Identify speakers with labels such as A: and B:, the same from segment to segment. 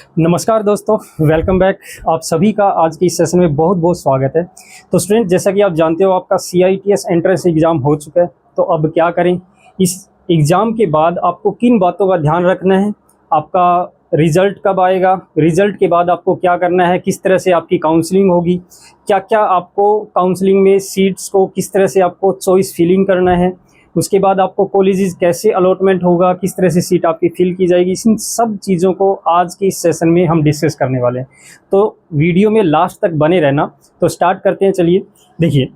A: नमस्कार दोस्तों, welcome back. आप सभी का आज के इस सेशन में बहुत बहुत स्वागत है। तो स्टूडेंट, जैसा कि आप जानते हो आपका CITS एंट्रेंस एग्ज़ाम हो चुका है। तो अब क्या करें, इस एग्ज़ाम के बाद आपको किन बातों का ध्यान रखना है, आपका रिज़ल्ट कब आएगा, रिज़ल्ट के बाद आपको क्या करना है, किस तरह से आपकी काउंसलिंग होगी, क्या क्या आपको काउंसलिंग में सीट्स को किस तरह से आपको चॉइस फिलिंग करना है, उसके बाद आपको कॉलेजेस कैसे अलॉटमेंट होगा, किस तरह से सीट आपकी फिल की जाएगी, इन सब चीज़ों को आज के इस सेशन में हम डिस्कस करने वाले हैं। तो वीडियो में लास्ट तक बने रहना। तो स्टार्ट करते हैं। चलिए देखिए,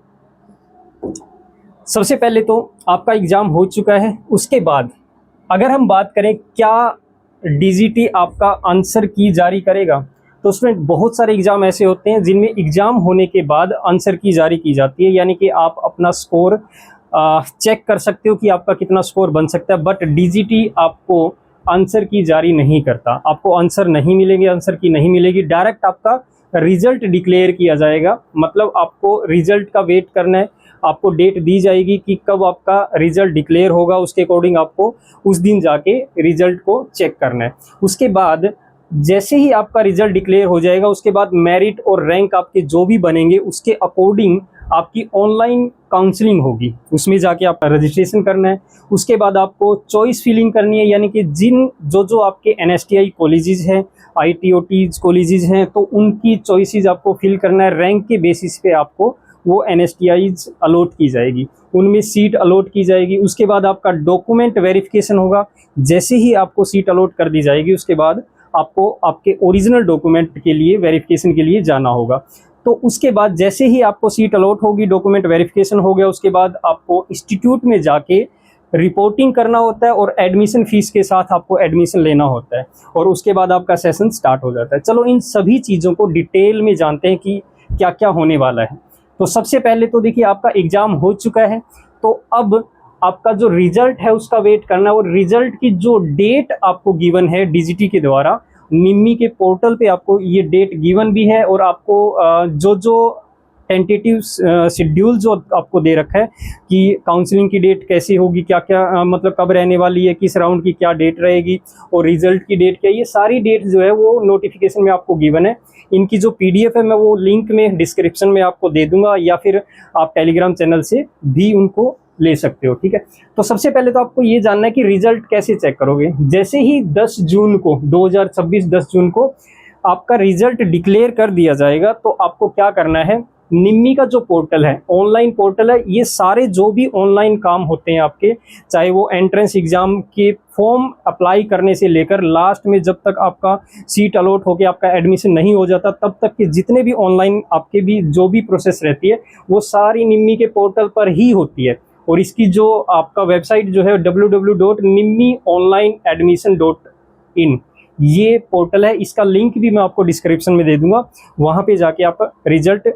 A: सबसे पहले तो आपका एग्ज़ाम हो चुका है। उसके बाद अगर हम बात करें क्या DGT आपका आंसर की जारी करेगा, तो स्टूडेंट बहुत सारे एग्ज़ाम ऐसे होते हैं जिनमें एग्ज़ाम होने के बाद आंसर की जारी की जाती है, यानी कि आप अपना स्कोर चेक कर सकते हो कि आपका कितना स्कोर बन सकता है। बट DGT आपको आंसर की जारी नहीं करता, आपको आंसर नहीं मिलेंगे, आंसर की नहीं मिलेगी। डायरेक्ट आपका रिजल्ट डिक्लेयर किया जाएगा, मतलब आपको रिजल्ट का वेट करना है। आपको डेट दी जाएगी कि कब आपका रिजल्ट डिक्लेयर होगा, उसके अकॉर्डिंग आपको उस दिन जाके रिजल्ट को चेक करना है। उसके बाद जैसे ही आपका रिजल्ट डिक्लेयर हो जाएगा, उसके बाद मेरिट और रैंक आपके जो भी बनेंगे उसके अकॉर्डिंग आपकी ऑनलाइन काउंसलिंग होगी, उसमें जाके आपका रजिस्ट्रेशन करना है। उसके बाद आपको चॉइस फिलिंग करनी है, यानी कि जो आपके NSTI कॉलेजेस हैं, ITOT कॉलेजेस हैं, तो उनकी चॉइसेस आपको फिल करना है। रैंक के बेसिस पे आपको वो NSTI अलॉट की जाएगी, उनमें सीट अलॉट की जाएगी। उसके बाद आपका डॉक्यूमेंट वेरिफिकेशन होगा। जैसे ही आपको सीट अलॉट कर दी जाएगी, उसके बाद आपको आपके ओरिजिनल डॉक्यूमेंट के लिए वेरिफिकेशन के लिए जाना होगा। तो उसके बाद जैसे ही आपको सीट अलॉट होगी, डॉक्यूमेंट वेरिफिकेशन हो गया, उसके बाद आपको इंस्टीट्यूट में जाके रिपोर्टिंग करना होता है और एडमिशन फीस के साथ आपको एडमिशन लेना होता है, और उसके बाद आपका सेशन स्टार्ट हो जाता है। चलो इन सभी चीज़ों को डिटेल में जानते हैं कि क्या क्या होने वाला है। तो सबसे पहले तो देखिए, आपका एग्ज़ाम हो चुका है, तो अब आपका जो रिजल्ट है उसका वेट करना है। और रिजल्ट की जो डेट आपको गिवन है DGT के द्वारा, निम्मी के पोर्टल पे आपको ये डेट गिवन भी है, और आपको जो टेंटेटिव शेड्यूल जो आपको दे रखा है कि काउंसलिंग की डेट कैसी होगी, क्या क्या मतलब कब रहने वाली है, किस राउंड की क्या डेट रहेगी, और रिजल्ट की डेट क्या, ये सारी डेट जो है वो नोटिफिकेशन में आपको गिवन है। इनकी जो PDF है मैं वो लिंक में डिस्क्रिप्शन में आपको दे दूंगा, या फिर आप टेलीग्राम चैनल से भी उनको ले सकते हो, ठीक है। तो सबसे पहले तो आपको ये जानना है कि रिजल्ट कैसे चेक करोगे। जैसे ही 10 जून को 2026 10 जून को आपका रिजल्ट डिक्लेयर कर दिया जाएगा, तो आपको क्या करना है, निम्मी का जो पोर्टल है, ऑनलाइन पोर्टल है, ये सारे जो भी ऑनलाइन काम होते हैं आपके, चाहे वो एंट्रेंस एग्जाम के फॉर्म अप्लाई करने से लेकर लास्ट में जब तक आपका सीट अलॉट होकर आपका एडमिशन नहीं हो जाता, तब तक के जितने भी ऑनलाइन आपके भी जो भी प्रोसेस रहती है, वो सारी निम्मी के पोर्टल पर ही होती है। और इसकी जो आपका वेबसाइट जो है www.nimmionlineadmission.in, ये पोर्टल है। इसका लिंक भी मैं आपको डिस्क्रिप्शन में दे दूंगा, वहाँ पे जाके आप रिजल्ट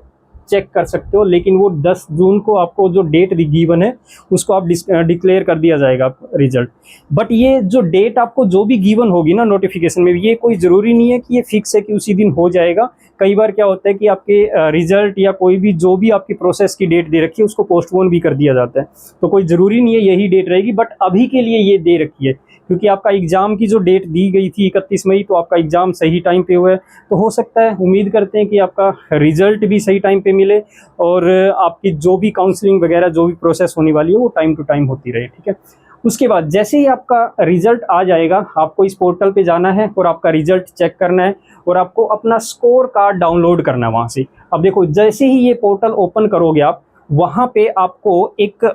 A: चेक कर सकते हो। लेकिन वो 10 जून को आपको जो डेट गिवन है उसको आप डिक्लेयर कर दिया जाएगा रिजल्ट। बट ये जो डेट आपको जो भी गिवन होगी ना नोटिफिकेशन में, ये कोई ज़रूरी नहीं है कि ये फिक्स है कि उसी दिन हो जाएगा। कई बार क्या होता है कि आपके रिजल्ट या कोई भी जो भी आपकी प्रोसेस की डेट दे रखी है उसको पोस्टपोन भी कर दिया जाता है। तो कोई ज़रूरी नहीं है यही डेट रहेगी, बट अभी के लिए ये दे रखी है क्योंकि आपका एग्ज़ाम की जो डेट दी गई थी 31 मई, तो आपका एग्ज़ाम सही टाइम पे हुआ है। तो हो सकता है, उम्मीद करते हैं कि आपका रिजल्ट भी सही टाइम पे मिले, और आपकी जो भी काउंसलिंग वगैरह जो भी प्रोसेस होने वाली है वो टाइम टू टाइम होती रहे, ठीक है। उसके बाद जैसे ही आपका रिजल्ट आ जाएगा, आपको इस पोर्टल पे जाना है और आपका रिजल्ट चेक करना है, और आपको अपना स्कोर कार्ड डाउनलोड करना है वहाँ से। अब देखो, जैसे ही ये पोर्टल ओपन करोगे आप, वहाँ पे आपको एक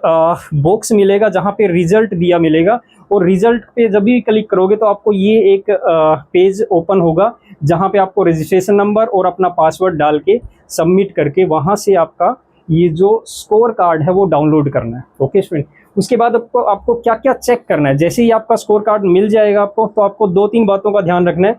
A: बॉक्स मिलेगा जहाँ पे रिजल्ट दिया मिलेगा, और रिजल्ट पे जब भी क्लिक करोगे तो आपको ये एक पेज ओपन होगा जहाँ पे आपको रजिस्ट्रेशन नंबर और अपना पासवर्ड डाल के सबमिट करके वहाँ से आपका ये जो स्कोर कार्ड है वो डाउनलोड करना है, ओके स्टूडेंट। उसके बाद आपको क्या क्या चेक करना है। जैसे ही आपका स्कोर कार्ड मिल जाएगा आपको, तो आपको 2-3 बातों का ध्यान रखना है।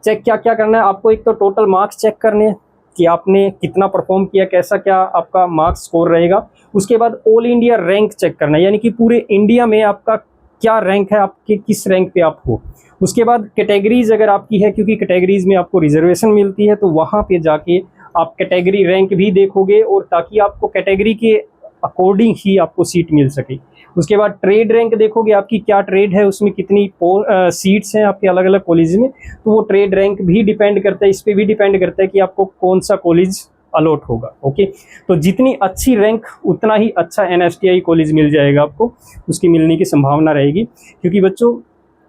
A: चेक क्या क्या करना है आपको, एक तो टोटल मार्क्स चेक करने हैं कि आपने कितना परफॉर्म किया, कैसा क्या आपका मार्क्स स्कोर रहेगा। उसके बाद ऑल इंडिया रैंक चेक करना है, यानी कि पूरे इंडिया में आपका क्या रैंक है, आपके किस रैंक पे आप हो। उसके बाद कैटेगरीज अगर आपकी है, क्योंकि कैटेगरीज में आपको रिजर्वेशन मिलती है, तो वहाँ पे जाके आप कैटेगरी रैंक भी देखोगे, और ताकि आपको कैटेगरी के अकॉर्डिंग ही आपको सीट मिल सके। उसके बाद ट्रेड रैंक देखोगे आपकी क्या ट्रेड है, उसमें कितनी सीट्स हैं आपके अलग अलग कॉलेज में, तो वो ट्रेड रैंक भी डिपेंड करता है, इस पर भी डिपेंड करता है कि आपको कौन सा कॉलेज अलॉट होगा। ओके, तो जितनी अच्छी रैंक उतना ही अच्छा NSTI कॉलेज मिल जाएगा आपको, उसकी मिलने की संभावना रहेगी। क्योंकि बच्चों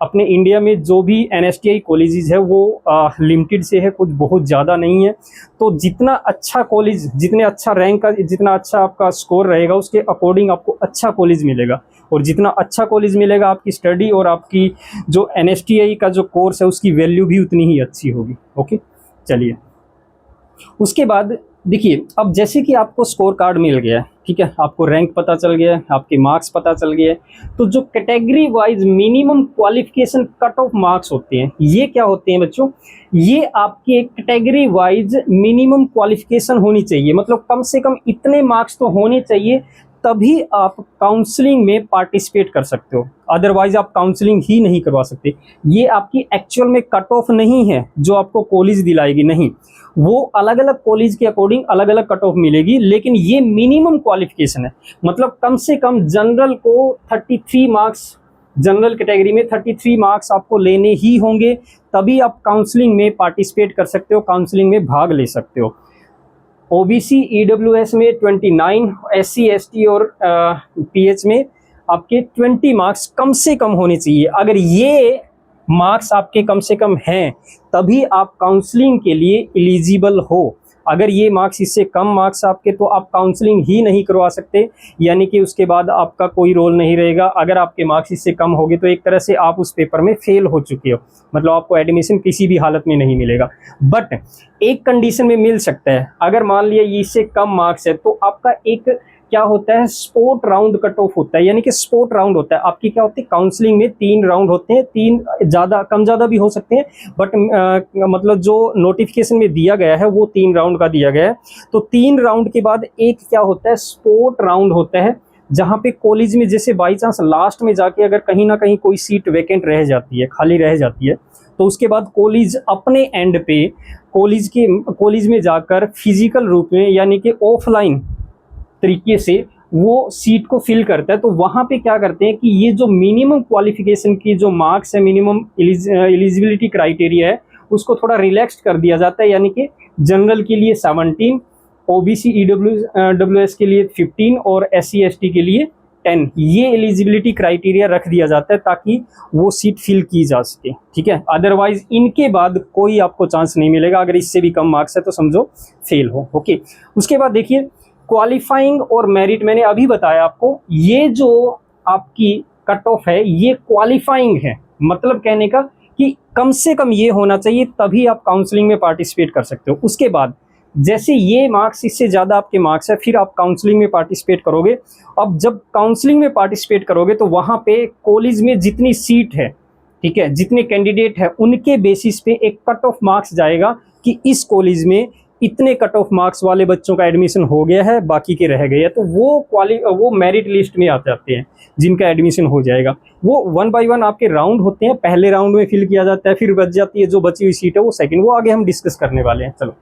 A: अपने इंडिया में जो भी NSTI कॉलेजेस है वो लिमिटेड से है, कुछ बहुत ज़्यादा नहीं है। तो जितना अच्छा कॉलेज, जितने अच्छा रैंक का, जितना अच्छा आपका स्कोर रहेगा उसके अकॉर्डिंग आपको अच्छा कॉलेज मिलेगा, और जितना अच्छा कॉलेज मिलेगा आपकी स्टडी और आपकी जो NSTI का जो कोर्स है उसकी वैल्यू भी उतनी ही अच्छी होगी। ओके, चलिए उसके बाद देखिए, अब जैसे कि आपको स्कोर कार्ड मिल गया है, ठीक है, आपको रैंक पता चल गया है, आपके मार्क्स पता चल गए, तो जो category wise minimum qualification cut off marks होते हैं, ये क्या होते हैं बच्चों, ये आपके कैटेगरी वाइज मिनिमम क्वालिफिकेशन होनी चाहिए, मतलब कम से कम इतने मार्क्स तो होने चाहिए, तभी आप काउंसलिंग में पार्टिसिपेट कर सकते हो, अदरवाइज आप काउंसलिंग ही नहीं करवा सकते। ये आपकी एक्चुअल में कट ऑफ नहीं है जो आपको कॉलेज दिलाएगी, नहीं, वो अलग अलग कॉलेज के अकॉर्डिंग अलग अलग कट ऑफ मिलेगी, लेकिन ये मिनिमम क्वालिफिकेशन है, मतलब कम से कम जनरल को 33 मार्क्स, जनरल कैटेगरी में 33 मार्क्स आपको लेने ही होंगे, तभी आप काउंसलिंग में पार्टिसिपेट कर सकते हो, काउंसलिंग में भाग ले सकते हो। OBC EWS में 29, SC ST और PH में आपके 20 मार्क्स कम से कम होने चाहिए। अगर ये मार्क्स आपके कम से कम हैं तभी आप काउंसलिंग के लिए एलिजिबल हो। अगर ये मार्क्स, इससे कम मार्क्स आपके, तो आप काउंसलिंग ही नहीं करवा सकते, यानी कि उसके बाद आपका कोई रोल नहीं रहेगा। अगर आपके मार्क्स इससे कम होंगे तो एक तरह से आप उस पेपर में फेल हो चुके हो, मतलब आपको एडमिशन किसी भी हालत में नहीं मिलेगा। बट एक कंडीशन में मिल सकता है, अगर मान लिया इससे कम मार्क्स है तो आपका एक क्या होता है, स्पोर्ट राउंड कट ऑफ होता है, यानी कि स्पोर्ट राउंड होता है आपकी। क्या होती है, काउंसलिंग में 3 राउंड होते हैं, 3 ज़्यादा कम ज़्यादा भी हो सकते हैं, बट मतलब जो नोटिफिकेशन में दिया गया है वो 3 राउंड का दिया गया है। तो 3 राउंड के बाद एक क्या होता है, स्पोर्ट राउंड होता है, जहाँ पे कॉलेज में जैसे बाई चांस लास्ट में जाके अगर कहीं ना कहीं कोई सीट वैकेंट रह जाती है, खाली रह जाती है, तो उसके बाद कॉलेज अपने एंड पे कॉलेज में जाकर फिजिकल रूप में, यानी कि ऑफलाइन तरीके से वो सीट को फिल करता है। तो वहाँ पे क्या करते हैं कि ये जो मिनिमम क्वालिफिकेशन की जो मार्क्स है, मिनिमम एलिजिबिलिटी क्राइटेरिया है, उसको थोड़ा रिलैक्स्ड कर दिया जाता है, यानी कि जनरल के लिए 17, OBC EWS के लिए 15 और SC ST के लिए 10, ये एलिजिबिलिटी क्राइटेरिया रख दिया जाता है ताकि वो सीट फिल की जा सके, ठीक है। अदरवाइज इनके बाद कोई आपको चांस नहीं मिलेगा, अगर इससे भी कम मार्क्स है तो समझो फेल हो। ओके, उसके बाद देखिए क्वालिफाइंग और मेरिट, मैंने अभी बताया आपको, ये जो आपकी कट ऑफ है ये क्वालिफाइंग है, मतलब कहने का कि कम से कम ये होना चाहिए तभी आप काउंसलिंग में पार्टिसिपेट कर सकते हो। उसके बाद जैसे ये मार्क्स, इससे ज़्यादा आपके मार्क्स है, फिर आप काउंसलिंग में पार्टिसिपेट करोगे। अब जब काउंसलिंग में पार्टिसिपेट करोगे तो वहाँ पे कॉलेज में जितनी सीट है, ठीक है, जितने कैंडिडेट है, उनके बेसिस पे एक कट ऑफ मार्क्स जाएगा कि इस कॉलेज में इतने कट ऑफ मार्क्स वाले बच्चों का एडमिशन हो गया है, बाकी के रह गए हैं, तो वो मेरिट लिस्ट में आ जाते हैं जिनका एडमिशन हो जाएगा। वो 1 बाय 1 आपके राउंड होते हैं, पहले राउंड में फिल किया जाता है, फिर बच जाती है जो बची हुई सीट है वो सेकंड, वो आगे हम डिस्कस करने वाले हैं। चलो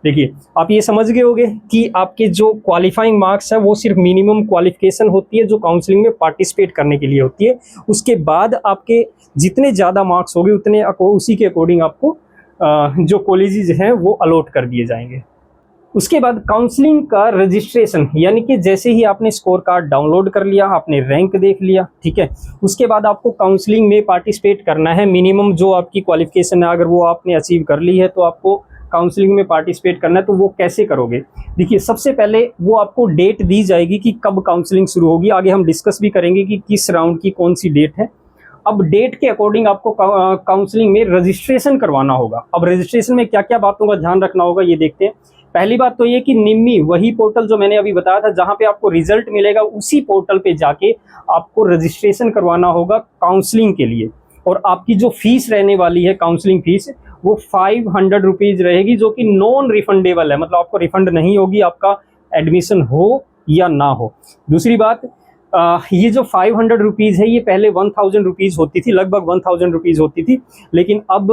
A: देखिए, आप ये समझ गए होंगे कि आपके जो क्वालिफाइंग मार्क्स है वो सिर्फ मिनिमम क्वालिफिकेशन होती है जो काउंसलिंग में पार्टिसिपेट करने के लिए होती है। उसके बाद आपके जितने ज़्यादा मार्क्स होंगे उतने उसी के अकॉर्डिंग आपको जो कॉलेजेस हैं वो अलॉट कर दिए जाएंगे। उसके बाद काउंसलिंग का रजिस्ट्रेशन, यानी कि जैसे ही आपने स्कोर कार्ड डाउनलोड कर लिया, आपने रैंक देख लिया, ठीक है, उसके बाद आपको काउंसलिंग में पार्टिसिपेट करना है। मिनिमम जो आपकी क्वालिफिकेशन है अगर वो आपने अचीव कर ली है तो आपको काउंसलिंग में पार्टिसिपेट करना है। तो वो कैसे करोगे, देखिए सबसे पहले वो आपको डेट दी जाएगी कि कब काउंसलिंग शुरू होगी, आगे हम डिस्कस भी करेंगे कि किस राउंड की कौन सी डेट है। अब डेट के अकॉर्डिंग आपको काउंसलिंग में रजिस्ट्रेशन करवाना होगा। अब रजिस्ट्रेशन में क्या क्या बातों का ध्यान रखना होगा ये देखते हैं। पहली बात तो ये कि निम्मी, वही पोर्टल जो मैंने अभी बताया था जहां पे आपको रिजल्ट मिलेगा, उसी पोर्टल पे जाके आपको रजिस्ट्रेशन करवाना होगा काउंसलिंग के लिए। और आपकी जो फीस रहने वाली है, काउंसलिंग फीस, वो 500 रुपीज़ रहेगी, जो कि नॉन रिफंडेबल है, मतलब आपको रिफंड नहीं होगी, आपका एडमिशन हो या ना हो। दूसरी बात, ये जो 500 रुपीज़ है ये पहले 1000 रुपीज़ होती थी, लगभग 1000 रुपीज़ होती थी, लेकिन अब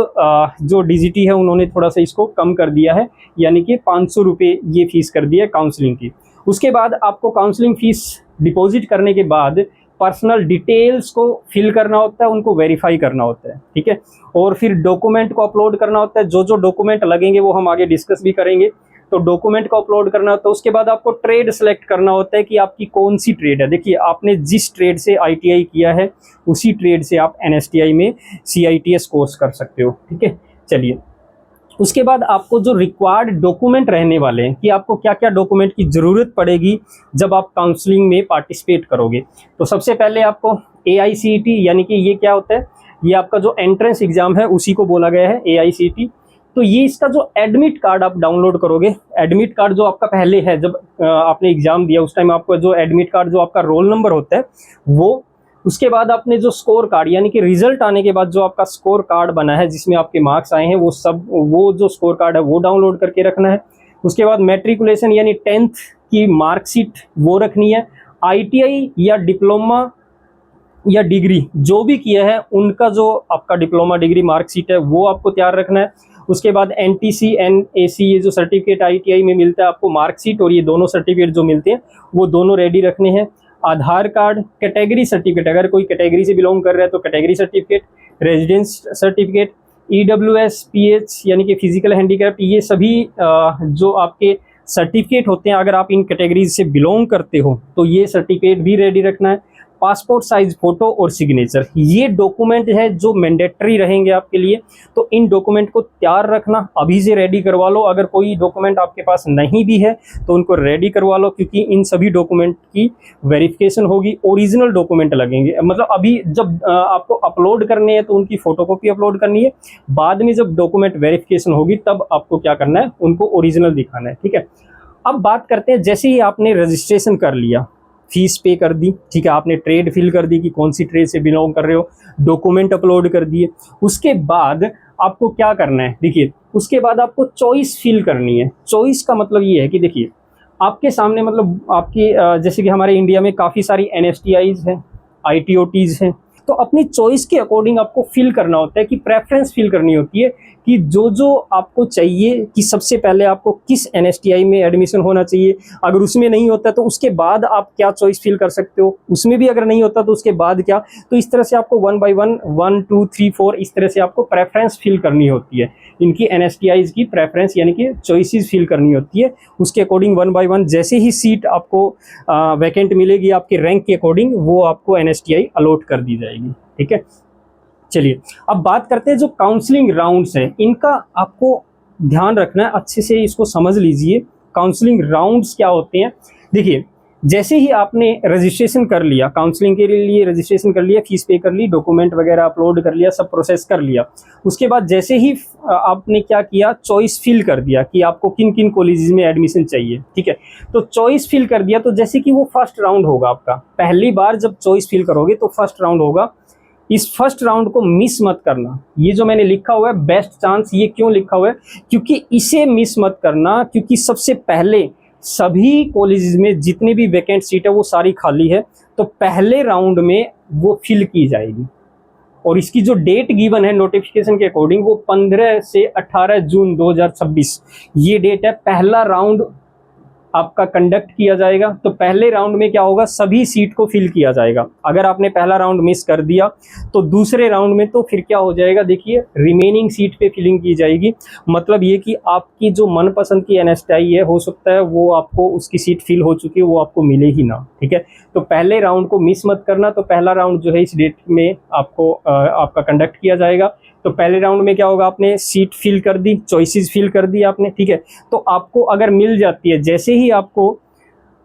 A: जो DGT है उन्होंने थोड़ा सा इसको कम कर दिया है, यानी कि 500 रुपये ये फीस कर दिया है काउंसलिंग की। उसके बाद आपको काउंसलिंग फ़ीस डिपॉजिट करने के बाद पर्सनल डिटेल्स को फिल करना होता है, उनको वेरीफाई करना होता है, ठीक है। और फिर डॉक्यूमेंट को अपलोड करना होता है, जो जो डॉक्यूमेंट लगेंगे वो हम आगे डिस्कस भी करेंगे। तो डॉक्यूमेंट को अपलोड करना होता है, उसके बाद आपको ट्रेड सेलेक्ट करना होता है कि आपकी कौन सी ट्रेड है। देखिए, आपने जिस ट्रेड से ITI किया है उसी ट्रेड से आप NSTI में CITS कोर्स कर सकते हो, ठीक है। चलिए, उसके बाद आपको जो रिक्वायर्ड डॉक्यूमेंट रहने वाले हैं कि आपको क्या क्या डॉक्यूमेंट की ज़रूरत पड़ेगी जब आप काउंसलिंग में पार्टिसिपेट करोगे। तो सबसे पहले आपको AICET, यानी कि ये क्या होता है, ये आपका जो एंट्रेंस एग्ज़ाम है उसी को बोला गया है AICET। तो ये इसका जो एडमिट कार्ड आप डाउनलोड करोगे, एडमिट कार्ड जो आपका पहले है, जब आपने एग्ज़ाम दिया उस टाइम आपको जो एडमिट कार्ड जो आपका रोल नंबर होता है वो, उसके बाद आपने जो स्कोर कार्ड, यानी कि रिजल्ट आने के बाद जो आपका स्कोर कार्ड बना है जिसमें आपके मार्क्स आए हैं, वो जो स्कोर कार्ड है वो डाउनलोड करके रखना है। उसके बाद मैट्रिकुलेशन यानी 10th की मार्कशीट वो रखनी है। ITI या डिप्लोमा या डिग्री जो भी किया है उनका जो आपका डिप्लोमा डिग्री मार्कशीट है वो आपको तैयार रखना है। उसके बाद NTC NAC, ये जो सर्टिफिकेट ITI में मिलता है आपको मार्कशीट, और ये दोनों सर्टिफिकेट जो मिलते हैं वो दोनों रेडी रखने हैं। आधार कार्ड, कैटेगरी सर्टिफिकेट, अगर कोई कैटेगरी से बिलोंग कर रहा है तो category certificate, residence certificate, EWS PH यानी कि फिजिकल हैंडीकैप, ये सभी जो आपके सर्टिफिकेट होते हैं, अगर आप इन कैटेगरीज से बिलोंग करते हो तो ये सर्टिफिकेट भी रेडी रखना है। पासपोर्ट साइज फोटो और सिग्नेचर, ये डॉक्यूमेंट है जो मैंडेटरी रहेंगे आपके लिए, तो इन डॉक्यूमेंट को तैयार रखना, अभी से रेडी करवा लो। अगर कोई डॉक्यूमेंट आपके पास नहीं भी है तो उनको रेडी करवा लो, क्योंकि इन सभी डॉक्यूमेंट की वेरिफिकेशन होगी। ओरिजिनल डॉक्यूमेंट लगेंगे, मतलब अभी जब आपको अपलोड करने हैं तो उनकी फोटोकॉपी अपलोड करनी है, बाद में जब डॉक्यूमेंट वेरिफिकेशन होगी तब आपको क्या करना है, उनको ओरिजिनल दिखाना है, ठीक है। अब बात करते हैं, जैसे ही आपने रजिस्ट्रेशन कर लिया, फीस पे कर दी, ठीक है, आपने ट्रेड फिल कर दी कि कौन सी ट्रेड से बिलोंग कर रहे हो, डॉक्यूमेंट अपलोड कर दिए, उसके बाद आपको क्या करना है, देखिए, उसके बाद आपको चॉइस फिल करनी है। चॉइस का मतलब ये है कि देखिए, आपके सामने मतलब आपकी जैसे कि हमारे इंडिया में काफ़ी सारी NSTIs हैं, ITOTs हैं, तो अपनी चॉइस के अकॉर्डिंग आपको फिल करना होता है कि प्रेफरेंस फिल करनी होती है कि जो जो आपको चाहिए कि सबसे पहले आपको किस NSTI में एडमिशन होना चाहिए। अगर उसमें नहीं होता तो उसके बाद आप क्या चॉइस फिल कर सकते हो, उसमें भी अगर नहीं होता तो उसके बाद क्या। तो इस तरह से आपको 1 by 1, 1 2 3 4 इस तरह से आपको प्रेफरेंस फिल करनी होती है। इनकी NSTIs की प्रेफरेंस यानी कि चॉइसेस फिल करनी होती है। उसके अकॉर्डिंग 1 by 1 जैसे ही सीट आपको वैकेंट मिलेगी आपके रैंक के अकॉर्डिंग, वो आपको NSTI अलॉट कर दी जाएगी, ठीक है। चलिए, अब बात करते हैं जो काउंसलिंग राउंड्स हैं, इनका आपको ध्यान रखना है, अच्छे से इसको समझ लीजिए। काउंसलिंग राउंड्स क्या होते हैं, देखिए, जैसे ही आपने रजिस्ट्रेशन कर लिया, काउंसलिंग के लिए रजिस्ट्रेशन कर लिया, फीस पे कर ली, डॉक्यूमेंट वगैरह अपलोड कर लिया, सब प्रोसेस कर लिया, उसके बाद जैसे ही आपने क्या किया, चॉइस फिल कर दिया कि आपको किन किन कॉलेजेस में एडमिशन चाहिए, ठीक है। तो चॉइस फिल कर दिया, तो जैसे कि वो फर्स्ट राउंड होगा आपका, पहली बार जब चॉइस फिल करोगे तो फर्स्ट राउंड होगा। इस फर्स्ट राउंड को मिस मत करना। ये जो मैंने लिखा हुआ है बेस्ट चांस, ये क्यों लिखा हुआ है, क्योंकि इसे मिस मत करना, क्योंकि सबसे पहले सभी कॉलेजेस में जितने भी वैकेंट सीट है वो सारी खाली है, तो पहले राउंड में वो फिल की जाएगी। और इसकी जो डेट गिवन है नोटिफिकेशन के अकॉर्डिंग, वो 15 से 18 जून 2026 ये डेट है। पहला राउंड आपका कंडक्ट किया जाएगा। तो पहले राउंड में क्या होगा, सभी सीट को फिल किया जाएगा। अगर आपने पहला राउंड मिस कर दिया तो दूसरे राउंड में तो फिर क्या हो जाएगा, देखिए, रिमेनिंग सीट पे फिलिंग की जाएगी। मतलब ये कि आपकी जो मनपसंद की NSTI है, हो सकता है वो आपको उसकी सीट फिल हो चुकी है, वो आपको मिले ही ना, ठीक है। तो पहले राउंड को मिस मत करना। तो पहला राउंड जो है इस डेट में आपको आपका कंडक्ट किया जाएगा। तो पहले राउंड में क्या होगा, आपने सीट फिल कर दी, चॉइसेस फिल कर दी आपने, ठीक है। तो आपको अगर मिल जाती है, जैसे ही आपको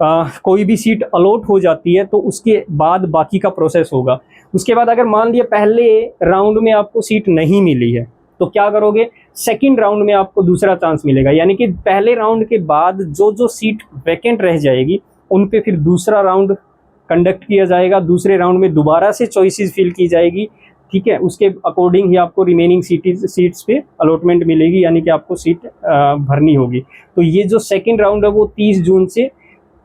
A: कोई भी सीट अलॉट हो जाती है तो उसके बाद बाकी का प्रोसेस होगा। उसके बाद अगर मान लिया पहले राउंड में आपको सीट नहीं मिली है तो क्या करोगे, सेकंड राउंड में आपको दूसरा चांस मिलेगा। यानी कि पहले राउंड के बाद जो जो सीट वैकेंट रह जाएगी उन पे फिर दूसरा राउंड कंडक्ट किया जाएगा। दूसरे राउंड में दोबारा से चॉइसेस फिल की जाएगी, ठीक है। उसके अकॉर्डिंग ही आपको रिमेनिंग सीट्स पे अलॉटमेंट मिलेगी, यानी कि आपको सीट भरनी होगी। तो ये जो सेकंड राउंड है वो 30 जून से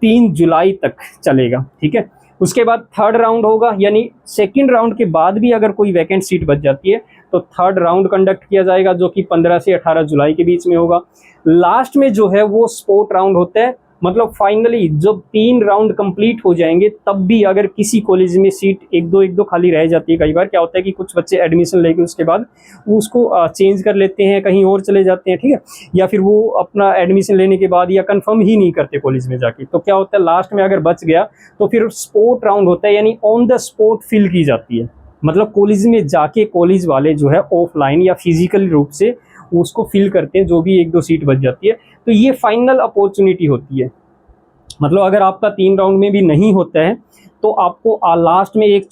A: 3 जुलाई तक चलेगा, ठीक है। उसके बाद थर्ड राउंड होगा, यानी सेकंड राउंड के बाद भी अगर कोई वैकेंट सीट बच जाती है तो थर्ड राउंड कंडक्ट किया जाएगा, जो कि 15 से 18 जुलाई के बीच में होगा। लास्ट में जो है वो स्पॉट राउंड होता है, मतलब फाइनली जब 3 राउंड कंप्लीट हो जाएंगे तब भी अगर किसी कॉलेज में सीट एक दो खाली रह जाती है, कई बार क्या होता है कि कुछ बच्चे एडमिशन लेके उसके बाद वो उसको चेंज कर लेते हैं, कहीं और चले जाते हैं, ठीक है, या फिर वो अपना एडमिशन लेने के बाद या कंफर्म ही नहीं करते कॉलेज में जाके, तो क्या होता है लास्ट में अगर बच गया तो फिर स्पॉट राउंड होता है, यानी ऑन द स्पॉट फिल की जाती है। मतलब कॉलेज में जाके कॉलेज वाले जो है ऑफलाइन या फिजिकल रूप से उसको फिल करते हैं, जो भी 1-2 सीट बच जाती है। तो ये फाइनल अपॉर्चुनिटी होती है। मतलब अगर आपका 3 राउंड में भी नहीं होता है तो आपको लास्ट में एक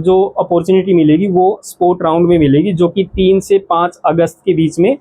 A: जो अपॉर्चुनिटी मिलेगी वो स्पोर्ट राउंड में मिलेगी, जो कि 3 से 5 अगस्त के बीच में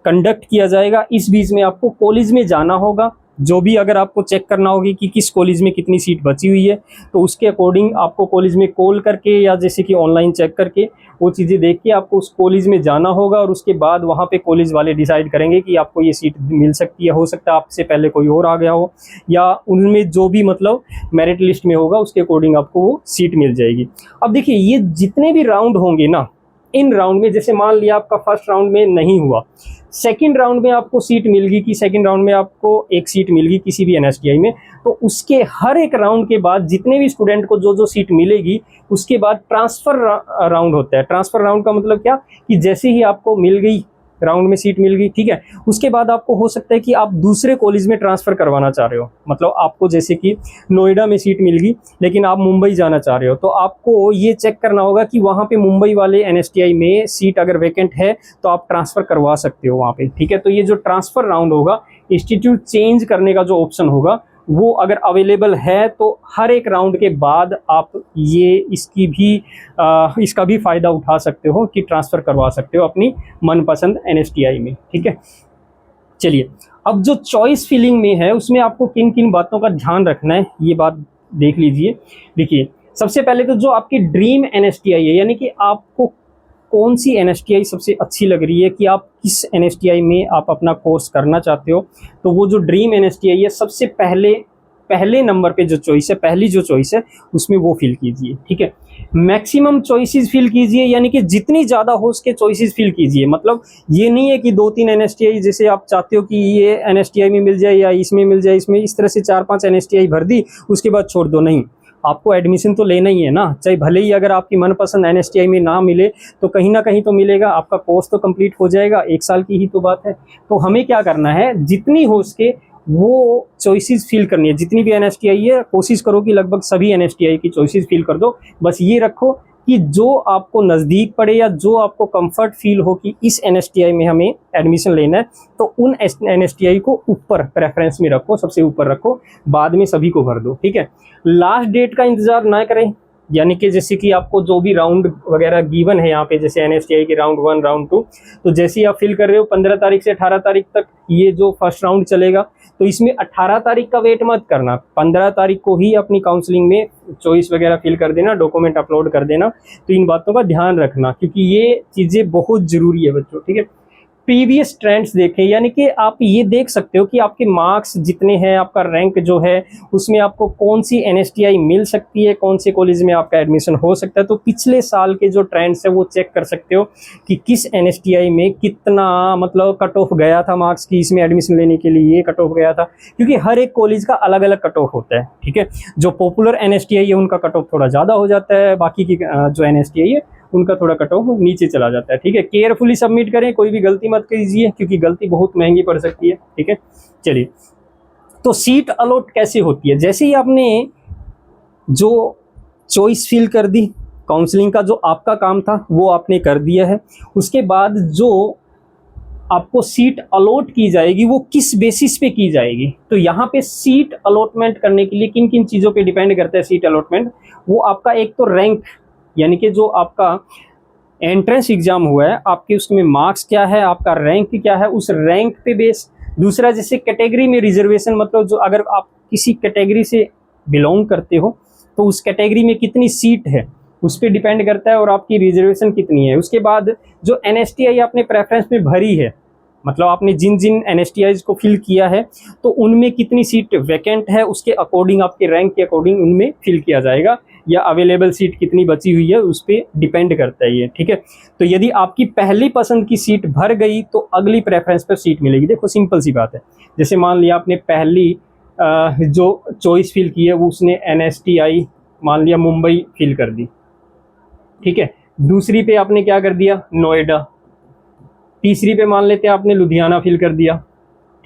A: कंडक्ट किया जाएगा। इस बीच में आपको कॉलेज में जाना होगा, जो भी अगर आपको चेक करना होगी कि किस कॉलेज में कितनी सीट बची हुई है, तो उसके अकॉर्डिंग आपको कॉलेज में कॉल करके या जैसे कि ऑनलाइन चेक करके वो चीज़ें देख के आपको उस कॉलेज में जाना होगा, और उसके बाद वहाँ पे कॉलेज वाले डिसाइड करेंगे कि आपको ये सीट मिल सकती है। हो सकता है आपसे पहले कोई और आ गया हो, या उनमें जो भी मतलब मेरिट लिस्ट में होगा उसके अकॉर्डिंग आपको वो सीट मिल जाएगी। अब देखिए ये जितने भी राउंड होंगे ना, इन राउंड में जैसे मान लिया आपका फर्स्ट राउंड में नहीं हुआ, सेकंड राउंड में आपको सीट मिल गई, कि सेकंड राउंड में आपको एक सीट मिल गई किसी भी एनएसटीआई में, तो उसके हर एक राउंड के बाद जितने भी स्टूडेंट को जो जो सीट मिलेगी उसके बाद ट्रांसफ़र राउंड होता है। ट्रांसफ़र राउंड का मतलब क्या, कि जैसे ही आपको मिल गई राउंड में सीट मिल गई, ठीक है, उसके बाद आपको हो सकता है कि आप दूसरे कॉलेज में ट्रांसफ़र करवाना चाह रहे हो। मतलब आपको जैसे कि नोएडा में सीट मिल गई लेकिन आप मुंबई जाना चाह रहे हो, तो आपको ये चेक करना होगा कि वहाँ पे मुंबई वाले एनएसटीआई में सीट अगर वैकेंट है तो आप ट्रांसफ़र करवा सकते हो वहाँ पे, ठीक है। तो ये जो ट्रांसफ़र राउंड होगा, इंस्टीट्यूट चेंज करने का जो ऑप्शन होगा वो अगर अवेलेबल है तो हर एक राउंड के बाद आप ये इसका भी फ़ायदा उठा सकते हो कि ट्रांसफ़र करवा सकते हो अपनी मनपसंद एनएसटीआई में, ठीक है। चलिए अब जो चॉइस फिलिंग में है उसमें आपको किन किन बातों का ध्यान रखना है ये बात देख लीजिए। देखिए सबसे पहले तो जो आपकी ड्रीम एनएसटीआई है, यानी कि आपको कौन सी एनएसटीआई सबसे अच्छी लग रही है, कि आप किस एनएसटीआई में आप अपना कोर्स करना चाहते हो, तो वो जो ड्रीम एनएसटीआई है सबसे पहले नंबर पे जो चॉइस है, पहली जो चॉइस है उसमें वो फिल कीजिए, ठीक है। मैक्सिमम चॉइसेस फिल कीजिए, यानी कि जितनी ज़्यादा हो उसके चॉइसेस फिल कीजिए। मतलब ये नहीं है कि 2-3 एनएसटीआई जैसे आप चाहते हो कि ये एनएसटीआई में मिल जाए या इसमें मिल जाए, इसमें इस तरह से 4-5 एनएसटीआई भर दी उसके बाद छोड़ दो, नहीं। आपको एडमिशन तो लेना ही है ना, चाहे भले ही अगर आपकी मनपसंद एनएसटीआई में ना मिले तो कहीं ना कहीं तो मिलेगा, आपका कोर्स तो कंप्लीट हो जाएगा, 1 साल की ही तो बात है। तो हमें क्या करना है, जितनी हो सके वो चॉइसेस फिल करनी है। जितनी भी एनएसटीआई है कोशिश करो कि लगभग सभी एनएसटीआई की चॉइसेस फिल कर दो। बस ये रखो कि जो आपको नज़दीक पड़े या जो आपको कंफर्ट फील हो कि इस एनएसटीआई में हमें एडमिशन लेना है, तो उन एनएसटीआई को ऊपर प्रेफरेंस में रखो, सबसे ऊपर रखो, बाद में सभी को भर दो, ठीक है। लास्ट डेट का इंतज़ार ना करें, यानी कि जैसे कि आपको जो भी राउंड वगैरह गिवन है यहाँ पे, जैसे एनएसटीआई के राउंड 1 राउंड 2, तो जैसे ही आप फिल कर रहे हो 15 तारीख से 18 तारीख तक ये जो फर्स्ट राउंड चलेगा, तो इसमें 18 तारीख का वेट मत करना, 15 तारीख को ही अपनी काउंसलिंग में चॉइस वगैरह फिल कर देना, डॉक्यूमेंट अपलोड कर देना। तो इन बातों का ध्यान रखना क्योंकि ये चीज़ें बहुत ज़रूरी है बच्चों, ठीक है। प्रीवियस ट्रेंड्स देखें, यानी कि आप ये देख सकते हो कि आपके मार्क्स जितने हैं, आपका रैंक जो है उसमें आपको कौन सी एनएसटीआई मिल सकती है, कौन से कॉलेज में आपका एडमिशन हो सकता है। तो पिछले साल के जो ट्रेंड्स है वो चेक कर सकते हो कि किस एनएसटीआई में कितना मतलब कट ऑफ गया था मार्क्स की, इसमें एडमिशन लेने के लिए ये कट ऑफ गया था, क्योंकि हर एक कॉलेज का अलग अलग कट ऑफ होता है, ठीक है। जो पॉपुलर एनएसटीआई है उनका कट ऑफ थोड़ा ज़्यादा हो जाता है, बाकी की जो एनएसटीआई है उनका थोड़ा कट ऑफ नीचे चला जाता है, ठीक है। केयरफुली सबमिट करें, कोई भी गलती मत कीजिए क्योंकि गलती बहुत महंगी पड़ सकती है, ठीक है। चलिए तो सीट अलॉट कैसे होती है, जैसे ही आपने जो चॉइस फिल कर दी, काउंसलिंग का जो आपका काम था वो आपने कर दिया है, उसके बाद जो आपको सीट अलॉट की जाएगी वो किस बेसिस पे की जाएगी। तो यहाँ पे सीट अलॉटमेंट करने के लिए किन किन चीज़ों पे डिपेंड करता है सीट अलॉटमेंट, वो आपका एक तो रैंक, यानी कि जो आपका एंट्रेंस एग्जाम हुआ है आपके उसमें मार्क्स क्या है, आपका रैंक क्या है, उस रैंक पे बेस। दूसरा जैसे कैटेगरी में रिजर्वेशन, मतलब जो अगर आप किसी कैटेगरी से बिलोंग करते हो तो उस कैटेगरी में कितनी सीट है उस पर डिपेंड करता है और आपकी रिजर्वेशन कितनी है। उसके बाद जो एनएसटीआई आपने प्रेफरेंस में भरी है, मतलब आपने जिन जिन एनएसटीआईज को फिल किया है तो उनमें कितनी सीट वैकेंट है उसके अकॉर्डिंग, आपके रैंक के अकॉर्डिंग उनमें फिल किया जाएगा, या अवेलेबल सीट कितनी बची हुई है उस पर डिपेंड करता है ये, ठीक है। तो यदि आपकी पहली पसंद की सीट भर गई तो अगली प्रेफरेंस पर सीट मिलेगी। देखो सिंपल सी बात है, जैसे मान लिया आपने पहली जो चॉइस फिल की है वो उसने NSTI मान लिया मुंबई फिल कर दी, ठीक है। दूसरी पे आपने क्या कर दिया, नोएडा। तीसरी पे मान लेते हैं आपने लुधियाना फिल कर दिया,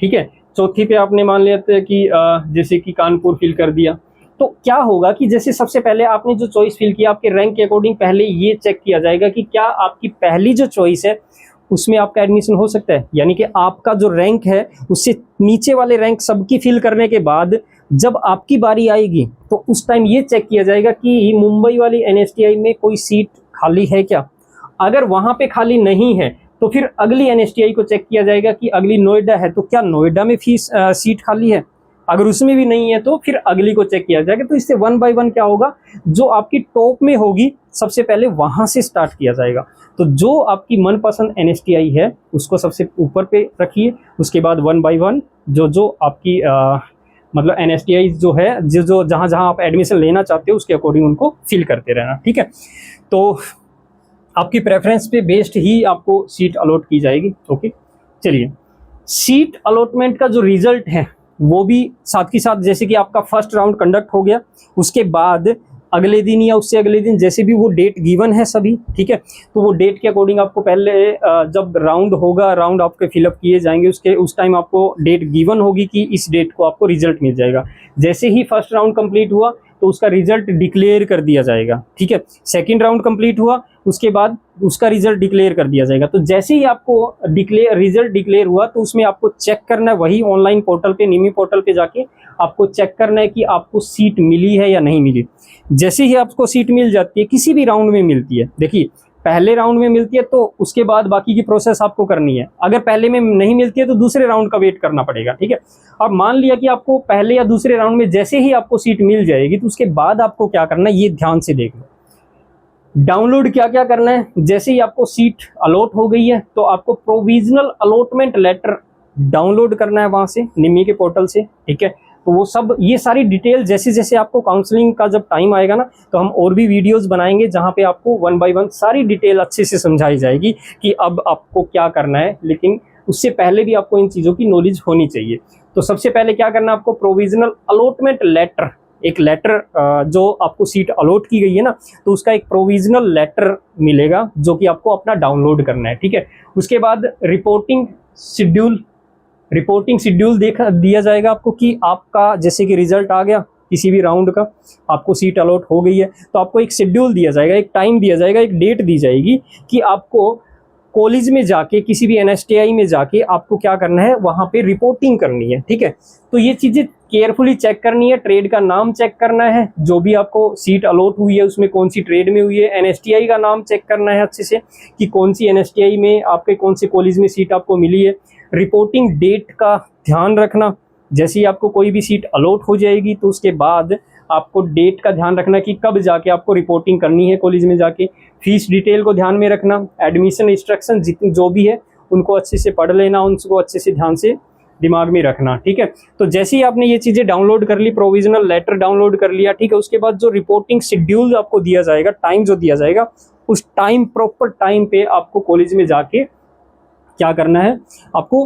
A: ठीक है। चौथी पे आपने मान लेते हैं कि जैसे कि कानपुर फिल कर दिया। तो क्या होगा कि जैसे सबसे पहले आपने जो चॉइस फिल किया, आपके रैंक के अकॉर्डिंग पहले ये चेक किया जाएगा कि क्या आपकी पहली जो चॉइस है उसमें आपका एडमिशन हो सकता है, यानी कि आपका जो रैंक है उससे नीचे वाले रैंक सबकी फिल करने के बाद जब आपकी बारी आएगी तो उस टाइम ये चेक किया जाएगा कि मुंबई वाली NSTI में कोई सीट खाली है क्या। अगर वहां पे खाली नहीं है तो फिर अगली NSTI को चेक किया जाएगा कि अगली नोएडा है तो क्या नोएडा में सीट खाली है। अगर उसमें भी नहीं है तो फिर अगली को चेक किया जाएगा। तो इससे 1 बाय 1 क्या होगा, जो आपकी टॉप में होगी सबसे पहले वहां से स्टार्ट किया जाएगा। तो जो आपकी मनपसंद NSTI है उसको सबसे ऊपर पे रखिए, उसके बाद 1 बाय 1 जो आपकी मतलब NSTI जो है जो जहाँ जहाँ आप एडमिशन लेना चाहते हो उसके अकॉर्डिंग उनको फिल करते रहना, ठीक है। तो आपकी प्रेफरेंस पे बेस्ड ही आपको सीट अलॉट की जाएगी, ओके। चलिए, सीट अलॉटमेंट का जो रिजल्ट है वो भी साथ ही साथ, जैसे कि आपका फर्स्ट राउंड कंडक्ट हो गया उसके बाद अगले दिन या उससे अगले दिन जैसे भी वो डेट गिवन है सभी, ठीक है। तो वो डेट के अकॉर्डिंग आपको पहले जब राउंड होगा, राउंड आपके फिलअप किए जाएंगे, उस टाइम आपको डेट गिवन होगी कि इस डेट को आपको रिजल्ट मिल जाएगा। जैसे ही फर्स्ट राउंड कंप्लीट हुआ तो उसका रिजल्ट डिक्लेयर कर दिया जाएगा, ठीक है। सेकंड राउंड कंप्लीट हुआ उसके बाद उसका रिजल्ट डिक्लेयर कर दिया जाएगा। तो जैसे ही आपको रिजल्ट डिक्लेयर हुआ तो उसमें आपको चेक करना है, वही ऑनलाइन पोर्टल पे, निमी पोर्टल पे जाके आपको चेक करना है कि आपको सीट मिली है या नहीं मिली। जैसे ही आपको सीट मिल जाती है, किसी भी राउंड में मिलती है, देखिए पहले राउंड में मिलती है तो उसके बाद बाकी की प्रोसेस आपको करनी है। अगर पहले में नहीं मिलती है तो दूसरे राउंड का वेट करना पड़ेगा, ठीक है। अब मान लिया कि आपको पहले या दूसरे राउंड में जैसे ही आपको सीट मिल जाएगी तो उसके बाद आपको क्या करना है ये ध्यान से देख लो। डाउनलोड क्या क्या करना है, जैसे ही आपको सीट अलॉट हो गई है तो आपको प्रोविजनल अलॉटमेंट लेटर डाउनलोड करना है वहां से, निमी के पोर्टल से, ठीक है। तो वो सब ये सारी डिटेल जैसे जैसे आपको काउंसलिंग का जब टाइम आएगा ना तो हम और भी वीडियोस बनाएंगे जहां पे आपको 1 बाय 1 सारी डिटेल अच्छे से समझाई जाएगी कि अब आपको क्या करना है। लेकिन उससे पहले भी आपको इन चीज़ों की नॉलेज होनी चाहिए। तो सबसे पहले क्या करना है आपको, प्रोविजनल अलॉटमेंट लेटर, एक लेटर जो आपको सीट अलॉट की गई है ना तो उसका एक प्रोविजनल लेटर मिलेगा जो कि आपको अपना डाउनलोड करना है, ठीक है। उसके बाद रिपोर्टिंग शेड्यूल दिया जाएगा आपको कि आपका जैसे कि रिजल्ट आ गया किसी भी राउंड का, आपको सीट अलॉट हो गई है तो आपको एक शेड्यूल दिया जाएगा, एक टाइम दिया जाएगा, एक डेट दी जाएगी कि आपको कॉलेज में जाके, किसी भी NSTI में जाके आपको क्या करना है, वहाँ पे रिपोर्टिंग करनी है, ठीक है। तो ये चीज़ें केयरफुली चेक करनी है। ट्रेड का नाम चेक करना है, जो भी आपको सीट अलॉट हुई है उसमें कौन सी ट्रेड में हुई है। NSTI का नाम चेक करना है अच्छे से कि कौन सी NSTI में आपके कौन से कॉलेज में सीट आपको मिली है। रिपोर्टिंग डेट का ध्यान रखना, जैसे ही आपको कोई भी सीट अलॉट हो जाएगी तो उसके बाद आपको डेट का ध्यान रखना कि कब जाके आपको रिपोर्टिंग करनी है कॉलेज में जाके। फीस डिटेल को ध्यान में रखना, एडमिशन इंस्ट्रक्शन जितनी जो भी है उनको अच्छे से पढ़ लेना, उनको अच्छे से ध्यान से दिमाग में रखना, ठीक है। तो जैसे ही आपने ये चीज़ें डाउनलोड कर ली, प्रोविजनल लेटर डाउनलोड कर लिया, ठीक है, उसके बाद जो रिपोर्टिंग शेड्यूल आपको दिया जाएगा, टाइम जो दिया जाएगा, उस टाइम प्रॉपर टाइम पे आपको कॉलेज में जाके क्या करना है, आपको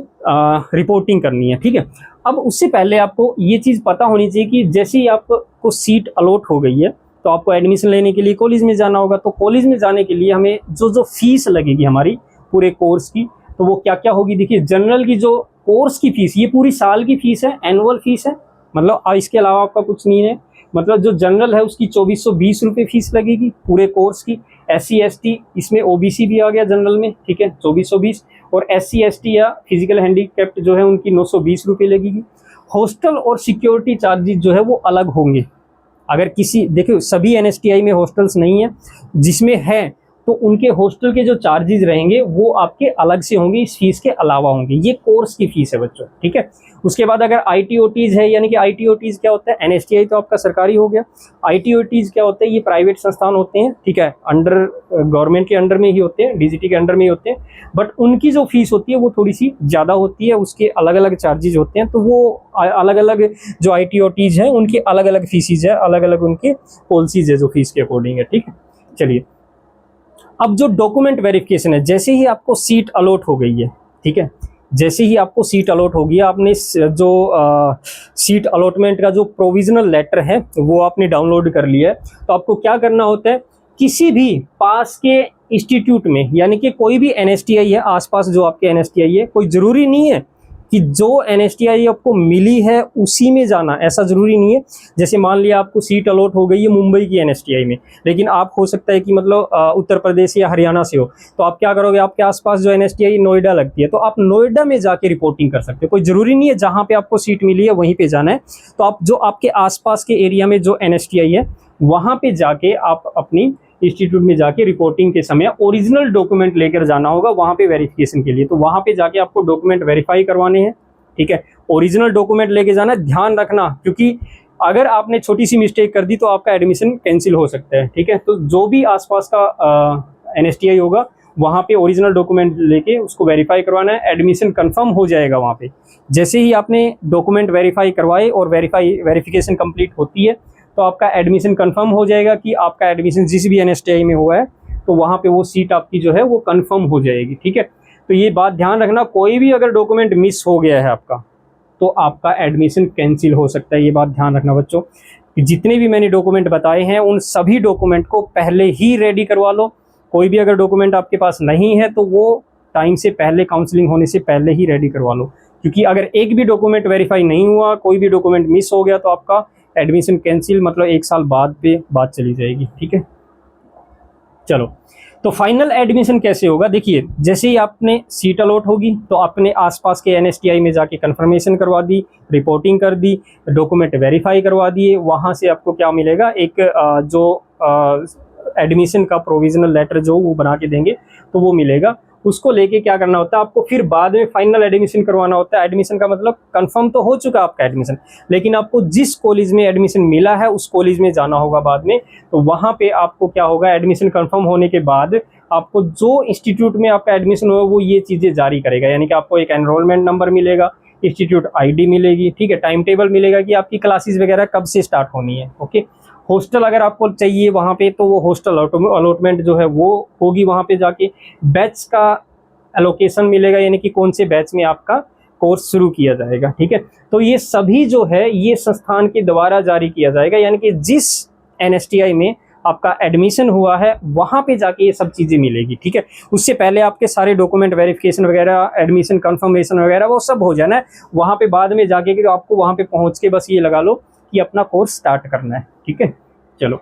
A: रिपोर्टिंग करनी है, ठीक है। अब उससे पहले आपको ये चीज़ पता होनी चाहिए कि जैसे ही आपको सीट अलॉट हो गई है तो आपको एडमिशन लेने के लिए कॉलेज में जाना होगा। तो कॉलेज में जाने के लिए हमें जो फीस लगेगी हमारी पूरे कोर्स की, तो वो क्या क्या होगी। देखिए, जनरल की जो कोर्स की फीस, ये पूरी साल की फीस है, एनुअल फीस है, मतलब इसके अलावा आपका कुछ नहीं है। मतलब जो जनरल है उसकी 2420 रुपये फीस लगेगी पूरे कोर्स की। SC ST इसमें OBC भी आ गया जनरल में, ठीक है, 2420। और SC ST या फिजिकल हैंडीकैप्ड जो है उनकी 920 रुपये लगेगी। हॉस्टल और सिक्योरिटी चार्जेस जो है वो अलग होंगे। अगर किसी, देखिए सभी NSTI में हॉस्टल्स नहीं है, जिसमें है तो उनके हॉस्टल के जो चार्जेस रहेंगे वो आपके अलग से होंगे, इस फीस के अलावा होंगे। ये कोर्स की फीस है बच्चों, ठीक है। उसके बाद अगर ITOTs है, यानी कि ITOTs क्या होता है, NSTI तो आपका सरकारी हो गया, ITOTs क्या होते हैं, ये प्राइवेट संस्थान होते हैं, ठीक है, अंडर गवर्नमेंट के अंडर में ही होते हैं, DGT के अंडर में ही होते हैं, बट उनकी जो फीस होती है वो थोड़ी सी ज़्यादा होती है, उसके अलग अलग चार्जेज होते हैं। तो वो अलग अलग जो ITOTs हैं उनकी अलग अलग फीसिज है, अलग अलग उनके पॉलिसीज है जो फीस के अकॉर्डिंग है, ठीक है। चलिए, अब जो डॉक्यूमेंट वेरिफिकेशन है, जैसे ही आपको सीट अलॉट हो गई है, ठीक है, जैसे ही आपको सीट अलॉट होगी, आपने जो सीट अलॉटमेंट का जो प्रोविजनल लेटर है वो आपने डाउनलोड कर लिया है, तो आपको क्या करना होता है, किसी भी पास के इंस्टीट्यूट में, यानी कि कोई भी एनएसटीआई है आसपास जो आपके एनएसटीआई है, कोई ज़रूरी नहीं है कि जो एनएसटीआई आपको मिली है उसी में जाना, ऐसा ज़रूरी नहीं है। जैसे मान लिया आपको सीट अलॉट हो गई है मुंबई की एनएसटीआई में, लेकिन आप हो सकता है कि मतलब उत्तर प्रदेश या हरियाणा से हो, तो आप क्या करोगे, आपके आसपास जो एनएसटीआई नोएडा लगती है, तो आप नोएडा में जाके रिपोर्टिंग कर सकते हो। कोई ज़रूरी नहीं है जहाँ पे आपको सीट मिली है वहीं पर जाना है। तो आप जो आपके आसपास के एरिया में जो एनएसटीआई है वहाँ पर जाके आप अपनी इंस्टीट्यूट में जाके रिपोर्टिंग के समय ओरिजिनल डॉक्यूमेंट लेकर जाना होगा वहाँ पे वेरिफिकेशन के लिए। तो वहाँ पे जाके आपको डॉक्यूमेंट वेरीफाई करवाने हैं, ठीक है। ओरिजिनल डॉक्यूमेंट लेके जाना, ध्यान रखना, क्योंकि अगर आपने छोटी सी मिस्टेक कर दी तो आपका एडमिशन कैंसिल हो सकता है, ठीक है। तो जो भी आसपास का एनएसटीआई होगा वहाँ पे ओरिजिनल डॉक्यूमेंट लेके उसको वेरीफाई करवाना है, एडमिशन कंफर्म हो जाएगा वहाँ पे। जैसे ही आपने डॉक्यूमेंट वेरीफाई करवाए और वेरिफिकेशन कंप्लीट होती है तो आपका एडमिशन कंफर्म हो जाएगा कि आपका एडमिशन जिस भी एनएसटीआई में हुआ है तो वहाँ पे वो सीट आपकी जो है वो कंफर्म हो जाएगी, ठीक है। तो ये बात ध्यान रखना, कोई भी अगर डॉक्यूमेंट मिस हो गया है आपका तो आपका एडमिशन कैंसिल हो सकता है। ये बात ध्यान रखना बच्चों, कि जितने भी मैंने डॉक्यूमेंट बताए हैं उन सभी डॉक्यूमेंट को पहले ही रेडी करवा लो। कोई भी अगर डॉक्यूमेंट आपके पास नहीं है तो वो टाइम से पहले, काउंसलिंग होने से पहले ही रेडी करवा लो, क्योंकि अगर एक भी डॉक्यूमेंट वेरीफाई नहीं हुआ, कोई भी डॉक्यूमेंट मिस हो गया तो आपका एडमिशन कैंसिल, मतलब 1 साल बाद पे बात चली जाएगी, ठीक है। चलो, तो फाइनल एडमिशन कैसे होगा, देखिए जैसे ही आपने सीट अलॉट होगी तो आपने आसपास के एनएसटीआई में जाके कंफर्मेशन करवा दी, रिपोर्टिंग कर दी, डॉक्यूमेंट वेरीफाई करवा दिए, वहाँ से आपको क्या मिलेगा, एक जो एडमिशन का प्रोविजनल लेटर जो वो बना के देंगे तो वो मिलेगा। उसको लेके क्या करना होता है, आपको फिर बाद में फाइनल एडमिशन करवाना होता है। एडमिशन का मतलब कंफर्म तो हो चुका आपका एडमिशन, लेकिन आपको जिस कॉलेज में एडमिशन मिला है उस कॉलेज में जाना होगा बाद में। तो वहाँ पे आपको क्या होगा, एडमिशन कंफर्म होने के बाद आपको जो इंस्टीट्यूट में आपका एडमिशन होगा वो ये चीज़ें जारी करेगा, यानी कि आपको एक एनरोलमेंट नंबर मिलेगा, इंस्टीट्यूट आईडी मिलेगी, ठीक है, टाइम टेबल मिलेगा कि आपकी क्लासेस वगैरह कब से स्टार्ट होनी है, ओके। हॉस्टल अगर आपको चाहिए वहाँ पे तो वो हॉस्टल अलॉटमेंट जो है वो होगी वहाँ पे जाके। बैच का एलोकेशन मिलेगा, यानी कि कौन से बैच में आपका कोर्स शुरू किया जाएगा, ठीक है। तो ये सभी जो है ये संस्थान के द्वारा जारी किया जाएगा, यानी कि जिस एनएसटीआई में आपका एडमिशन हुआ है वहाँ पे जाके ये सब चीज़ें मिलेगी, ठीक है। उससे पहले आपके सारे डॉक्यूमेंट वेरिफिकेशन वगैरह, एडमिशन कंफर्मेशन वगैरह वो सब हो जाना है वहाँ पे बाद में जाके, कि आपको वहाँ पे पहुँच के बस ये लगा लो कि अपना कोर्स स्टार्ट करना है, ठीक है। चलो,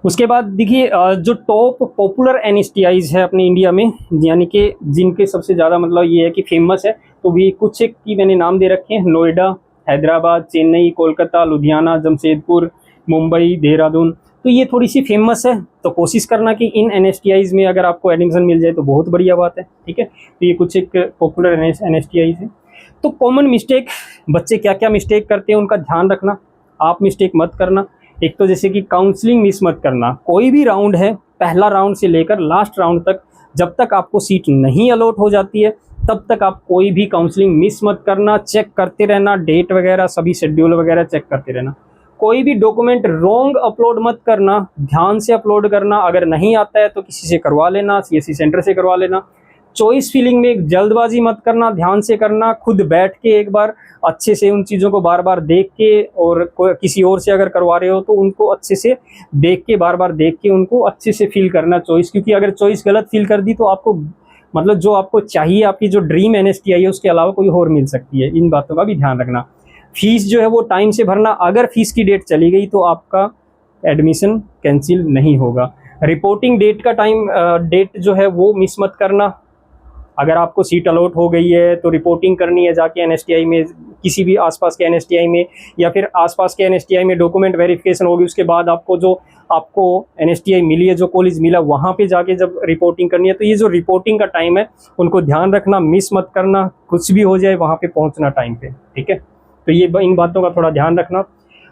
A: उसके बाद देखिए जो टॉप पॉपुलर एनएसटीआईज है अपने इंडिया में, यानी कि जिनके सबसे ज़्यादा मतलब ये है कि फेमस है, तो भी कुछ एक की मैंने नाम दे रखे हैं, नोएडा, हैदराबाद, चेन्नई, कोलकाता, लुधियाना, जमशेदपुर, मुंबई, देहरादून। तो ये थोड़ी सी फेमस है, तो कोशिश करना कि इन एनएसटीआईज में अगर आपको एडमिशन मिल जाए तो बहुत बढ़िया बात है, ठीक है। तो ये कुछ एक पॉपुलर एनएसटीआईज है। तो कॉमन मिस्टेक, बच्चे क्या क्या मिस्टेक करते हैं उनका ध्यान रखना, आप मिस्टेक मत करना। एक तो जैसे कि काउंसलिंग मिस मत करना, कोई भी राउंड है, पहला राउंड से लेकर लास्ट राउंड तक, जब तक आपको सीट नहीं अलॉट हो जाती है तब तक आप कोई भी काउंसलिंग मिस मत करना। चेक करते रहना, डेट वगैरह सभी शेड्यूल वगैरह चेक करते रहना। कोई भी डॉक्यूमेंट रॉन्ग अपलोड मत करना, ध्यान से अपलोड करना। अगर नहीं आता है तो किसी से करवा लेना, सीएससी सेंटर से करवा लेना। चॉइस फिलिंग में जल्दबाजी मत करना, ध्यान से करना, खुद बैठ के एक बार अच्छे से उन चीज़ों को बार बार देख के, और किसी और से अगर करवा रहे हो तो उनको अच्छे से देख के, बार बार देख के उनको अच्छे से फिल करना चॉइस। क्योंकि अगर चॉइस गलत फिल कर दी तो आपको मतलब जो आपको चाहिए, आपकी जो ड्रीम एनएसटीआई है उसके अलावा कोई और मिल सकती है। इन बातों का भी ध्यान रखना। फीस जो है वो टाइम से भरना, अगर फीस की डेट चली गई तो आपका एडमिशन कैंसिल नहीं होगा। रिपोर्टिंग डेट का डेट जो है वो मिस मत करना। अगर आपको सीट अलॉट हो गई है तो रिपोर्टिंग करनी है जाके एनएसटीआई में, किसी भी आसपास के एनएसटीआई में, या फिर आसपास के एनएसटीआई में डॉक्यूमेंट वेरिफिकेशन होगी, उसके बाद आपको एनएसटीआई मिली है, जो कॉलेज मिला, वहाँ पे जाके जब रिपोर्टिंग करनी है। तो ये जो रिपोर्टिंग का टाइम है उनको ध्यान रखना, मिस मत करना, कुछ भी हो जाए वहाँ पे पहुँचना टाइम पे, ठीक है। तो ये इन बातों का थोड़ा ध्यान रखना।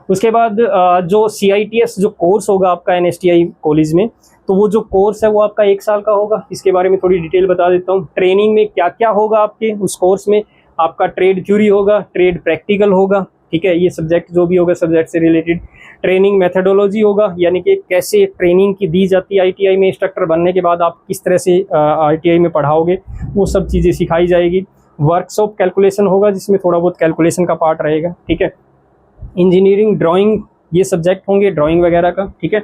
A: उसके बाद जो CITS जो कोर्स होगा आपका एनएसटीआई कॉलेज में, तो वो जो कोर्स है वो आपका 1 साल का होगा। इसके बारे में थोड़ी डिटेल बता देता हूँ। ट्रेनिंग में क्या क्या होगा आपके उस कोर्स में, आपका ट्रेड थ्योरी होगा, ट्रेड प्रैक्टिकल होगा, ठीक है, ये सब्जेक्ट जो भी होगा सब्जेक्ट से रिलेटेड। ट्रेनिंग मेथडोलॉजी होगा, यानी कि कैसे ट्रेनिंग की दी जाती है ITI में। इंस्ट्रक्टर बनने के बाद आप किस तरह से ITI में पढ़ाओगे, वो सब चीज़ें सिखाई जाएगी। वर्कशॉप कैलकुलेशन होगा जिसमें थोड़ा बहुत कैलकुलेशन का पार्ट रहेगा, ठीक है। इंजीनियरिंग, ड्राइंग, ये सब्जेक्ट होंगे ड्राइंग वगैरह का, ठीक है।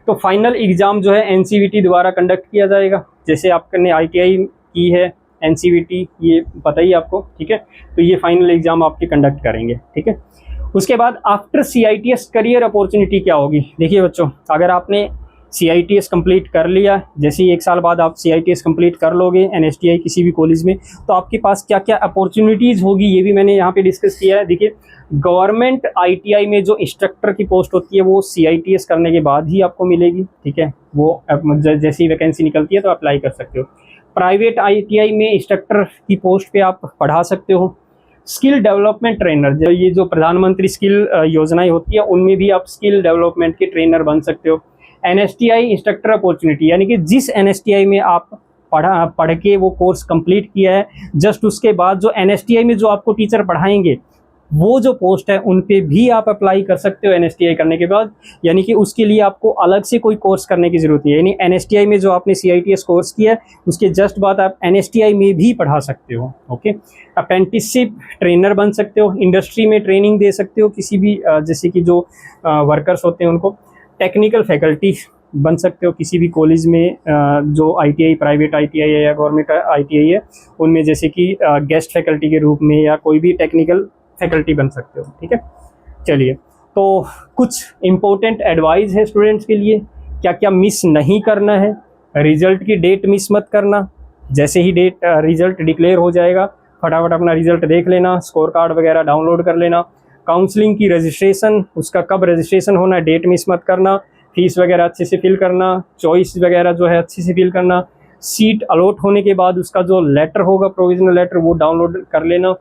A: तो फाइनल एग्ज़ाम जो है एनसीवीटी द्वारा कंडक्ट किया जाएगा। जैसे आपने आईटीआई की है, एनसीवीटी ये पता ही आपको, ठीक है। तो ये फाइनल एग्ज़ाम आपके कंडक्ट करेंगे, ठीक है। उसके बाद आफ्टर सीआईटीएस करियर अपॉर्चुनिटी क्या होगी? देखिए बच्चों, अगर आपने सीआईटीएस कंप्लीट कर लिया, जैसे ही 1 साल बाद आप सीआईटीएस कंप्लीट कर लोगे एनएसटीआई किसी भी कॉलेज में, तो आपके पास क्या क्या अपॉर्चुनिटीज़ होगी ये भी मैंने यहाँ पे डिस्कस किया है। देखिए, गवर्नमेंट आईटीआई में जो इंस्ट्रक्टर की पोस्ट होती है वो सीआईटीएस करने के बाद ही आपको मिलेगी, ठीक है। वो जैसे ही वैकेंसी निकलती है तो अप्लाई कर सकते हो। प्राइवेट आईटीआई में इंस्ट्रक्टर की पोस्ट पे आप पढ़ा सकते हो। स्किल डेवलपमेंट ट्रेनर, ये जो प्रधानमंत्री स्किल योजनाएं होती है उनमें भी आप स्किल डेवलपमेंट के ट्रेनर बन सकते हो। एनएसटीआई इंस्ट्रक्टर अपॉर्चुनिटी, यानी कि जिस एनएसटीआई में आप पढ़ के वो कोर्स कंप्लीट किया है, जस्ट उसके बाद जो एनएसटीआई में जो आपको टीचर पढ़ाएंगे वो जो पोस्ट है उन पे भी आप अप्लाई कर सकते हो एनएसटीआई करने के बाद। यानी कि उसके लिए आपको अलग से कोई कोर्स करने की ज़रूरत है। यानी एनएसटीआई में जो आपने सीआईटीएस कोर्स किया है उसके जस्ट बाद आप एनएसटीआई में भी पढ़ा सकते हो, ओके। अप्रेंटिसशिप ट्रेनर बन सकते हो, इंडस्ट्री में ट्रेनिंग दे सकते हो किसी भी जैसे कि जो वर्कर्स होते हैं उनको। टेक्निकल फैकल्टी बन सकते हो किसी भी कॉलेज में, जो आईटीआई, प्राइवेट आईटीआई है या गवर्नमेंट आईटीआई है उनमें, जैसे कि गेस्ट फैकल्टी के रूप में या कोई भी टेक्निकल फैकल्टी बन सकते हो, ठीक है। चलिए, तो कुछ इम्पोर्टेंट एडवाइस है स्टूडेंट्स के लिए, क्या क्या मिस नहीं करना है। रिजल्ट की डेट मिस मत करना, जैसे ही रिजल्ट डिक्लेयर हो जाएगा फटाफट अपना रिजल्ट देख लेना, स्कोर कार्ड वगैरह डाउनलोड कर लेना। काउंसलिंग की रजिस्ट्रेशन, उसका कब रजिस्ट्रेशन होना है डेट मिस मत करना। फीस वगैरह अच्छे से फिल करना, चॉइस वगैरह जो है अच्छे से फिल करना। सीट अलॉट होने के बाद उसका जो लेटर होगा, प्रोविजनल लेटर, वो डाउनलोड कर लेना।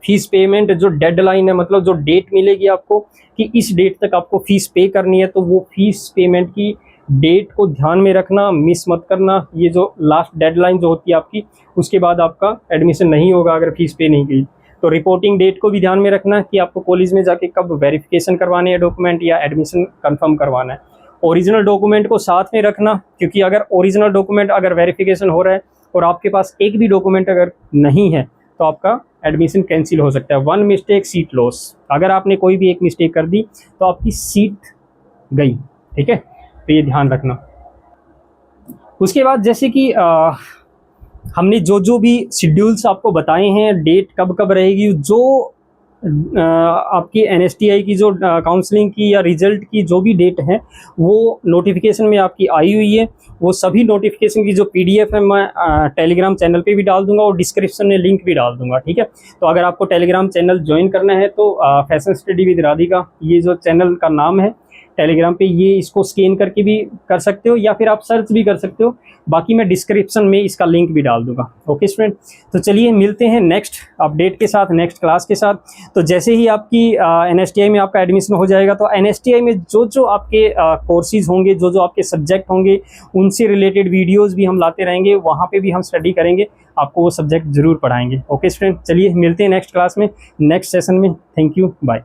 A: फीस पेमेंट जो डेडलाइन है, मतलब जो डेट मिलेगी आपको कि इस डेट तक आपको फीस पे करनी है, तो वो फीस पेमेंट की डेट को ध्यान में रखना, मिस मत करना। ये जो लास्ट डेडलाइन जो होती है आपकी, उसके बाद आपका एडमिशन नहीं होगा अगर फीस पे नहीं की। तो रिपोर्टिंग डेट को भी ध्यान में रखना कि आपको कॉलेज में जाके कब वेरिफिकेशन करवाने हैं डॉक्यूमेंट या एडमिशन कंफर्म करवाना है। ओरिजिनल डॉक्यूमेंट को साथ में रखना, क्योंकि अगर ओरिजिनल डॉक्यूमेंट अगर वेरिफिकेशन हो रहा है और आपके पास एक भी डॉक्यूमेंट अगर नहीं है तो आपका एडमिशन कैंसिल हो सकता है। 1 मिस्टेक सीट लॉस, अगर आपने कोई भी एक मिस्टेक कर दी तो आपकी सीट गई, ठीक है। तो ये ध्यान रखना। उसके बाद जैसे कि हमने जो भी शेड्यूल्स आपको बताए हैं, डेट कब कब रहेगी, जो आपकी एनएसटीआई की जो काउंसलिंग की या रिजल्ट की जो भी डेट है वो नोटिफिकेशन में आपकी आई हुई है। वो सभी नोटिफिकेशन की जो पीडीएफ है मैं टेलीग्राम चैनल पे भी डाल दूंगा और डिस्क्रिप्शन में लिंक भी डाल दूंगा, ठीक है। तो अगर आपको टेलीग्राम चैनल ज्वाइन करना है तो फैशन स्टडी विद राधिका, ये जो चैनल का नाम है टेलीग्राम पे, ये इसको स्कैन करके भी कर सकते हो या फिर आप सर्च भी कर सकते हो। बाकी मैं डिस्क्रिप्शन में इसका लिंक भी डाल दूंगा, ओके स्टूडेंट। तो चलिए मिलते हैं नेक्स्ट अपडेट के साथ, नेक्स्ट क्लास के साथ। तो जैसे ही आपकी एनएसटीआई में आपका एडमिशन हो जाएगा तो एनएसटीआई में जो आपके कोर्सेज होंगे, जो आपके सब्जेक्ट होंगे, उनसे रिलेटेड वीडियोज़ भी हम लाते रहेंगे, वहाँ पर भी हम स्टडी करेंगे, आपको वो सब्जेक्ट ज़रूर पढ़ाएंगे, ओके स्टूडेंट। चलिए मिलते हैं नेक्स्ट क्लास में, नेक्स्ट सेशन में। Thank you, bye.